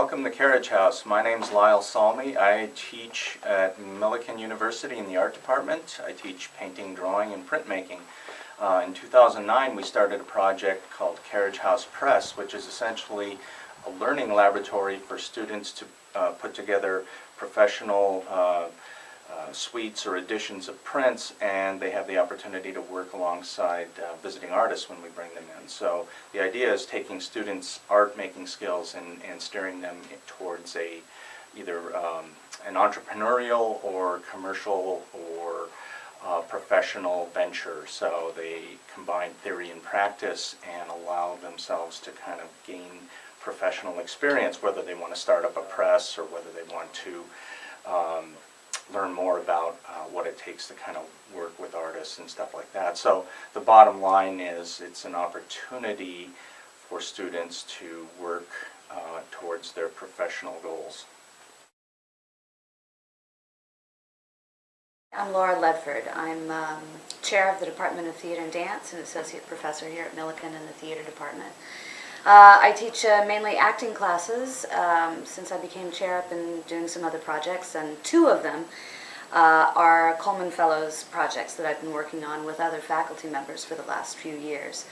welcome to Carriage House. My name's Lyle Salmi. I teach at Millikin University in the art department. I teach painting, drawing, and printmaking. In 2009 we started a project called Carriage House Press, which is essentially a learning laboratory for students to put together professional suites or editions of prints, and they have the opportunity to work alongside visiting artists when we bring them in. So the idea is taking students' art making skills and steering them towards either an entrepreneurial or commercial or professional venture. So they combine theory and practice and allow themselves to kind of gain professional experience, whether they want to start up a press or whether they want to learn more about what it takes to kind of work with artists and stuff like that. So the bottom line is it's an opportunity for students to work towards their professional goals. I'm Laura Ledford. I'm chair of the Department of Theater and Dance and associate professor here at Millikin in the theater department. I teach mainly acting classes. Since I became chair, I've been doing some other projects, and two of them are Coleman Fellows projects that I've been working on with other faculty members for the last few years.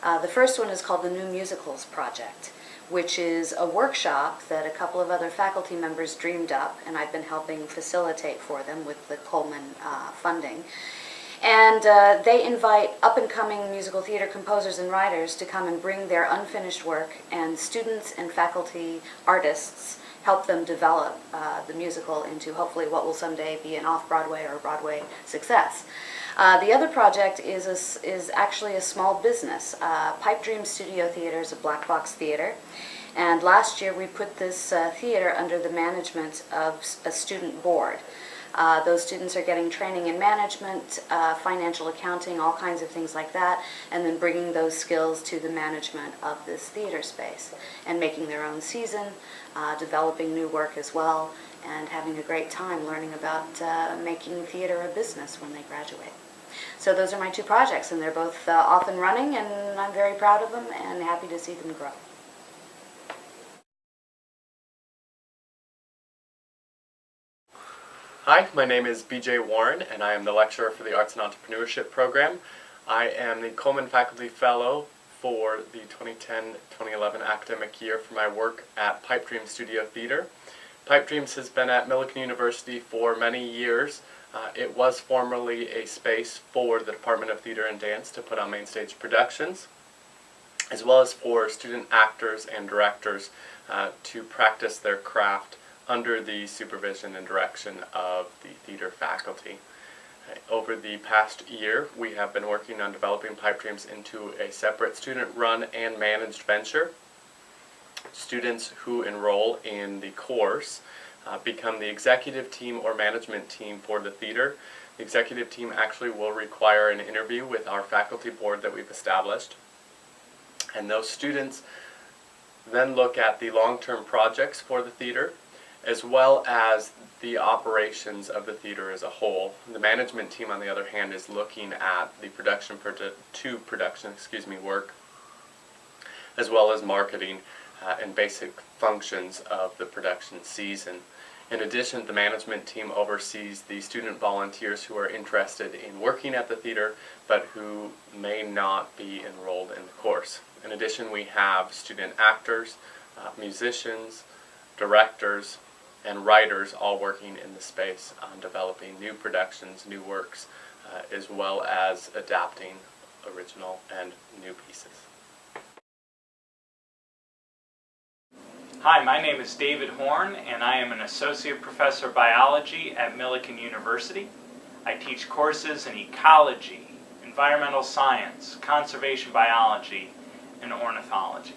The first one is called the New Musicals Project, which is a workshop that a couple of other faculty members dreamed up, and I've been helping facilitate for them with the Coleman funding. And they invite up-and-coming musical theater composers and writers to come and bring their unfinished work, and students and faculty artists help them develop the musical into hopefully what will someday be an off-Broadway or Broadway success. The other project is actually a small business. Pipe Dream Studio Theater is a black box theater, and last year we put this theater under the management of a student board. Those students are getting training in management, financial accounting, all kinds of things like that, and then bringing those skills to the management of this theater space and making their own season, developing new work as well, and having a great time learning about making theater a business when they graduate. So those are my two projects, and they're both off and running, and I'm very proud of them and happy to see them grow. Hi, my name is BJ Warren, and I am the lecturer for the Arts and Entrepreneurship program. I am the Coleman Faculty Fellow for the 2010-2011 academic year for my work at Pipe Dream Studio Theater. Pipe Dreams has been at Millikin University for many years. It was formerly a space for the Department of Theater and Dance to put on main stage productions, as well as for student actors and directors to practice their craft under the supervision and direction of the theater faculty. Over the past year, we have been working on developing Pipe Dreams into a separate student-run and managed venture. Students who enroll in the course become the executive team or management team for the theater. The executive team actually will require an interview with our faculty board that we've established, and those students then look at the long-term projects for the theater, as well as the operations of the theater as a whole. The management team, on the other hand, is looking at the production work, as well as marketing and basic functions of the production season. In addition, the management team oversees the student volunteers who are interested in working at the theater, but who may not be enrolled in the course. In addition, we have student actors, musicians, directors, and writers all working in the space on developing new productions, new works, as well as adapting original and new pieces. Hi, my name is David Horn, and I am an associate professor of biology at Millikin University. I teach courses in ecology, environmental science, conservation biology, and ornithology.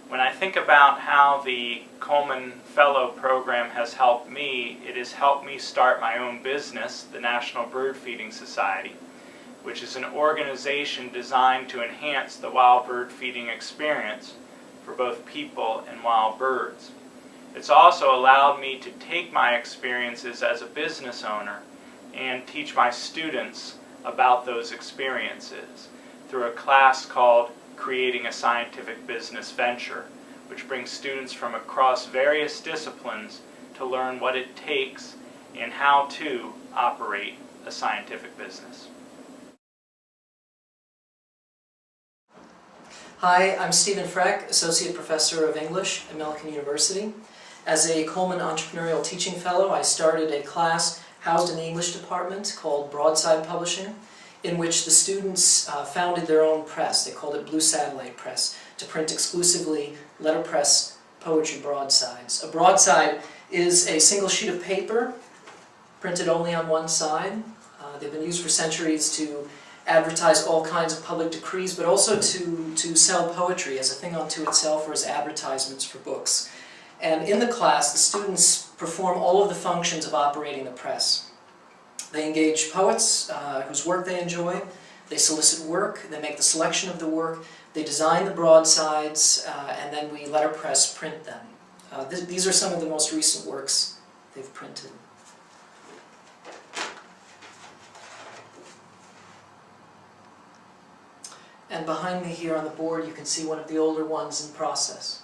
When I think about how the Coleman Fellow Program has helped me, it has helped me start my own business, the National Bird Feeding Society, which is an organization designed to enhance the wild bird feeding experience for both people and wild birds. It's also allowed me to take my experiences as a business owner and teach my students about those experiences through a class called Creating a Scientific Business Venture, which brings students from across various disciplines to learn what it takes and how to operate a scientific business. Hi, I'm Stephen Freck, Associate Professor of English at Millikin University. As a Coleman Entrepreneurial Teaching Fellow, I started a class housed in the English department called Broadside Publishing, in which the students founded their own press. They called it Blue Satellite Press, to print exclusively letterpress poetry broadsides. A broadside is a single sheet of paper printed only on one side. They've been used for centuries to advertise all kinds of public decrees, but also to sell poetry as a thing unto itself or as advertisements for books. And in the class, the students perform all of the functions of operating the press. They engage poets whose work they enjoy, they solicit work, they make the selection of the work, they design the broadsides, and then we letterpress print them. These are some of the most recent works they've printed. And behind me here on the board you can see one of the older ones in process.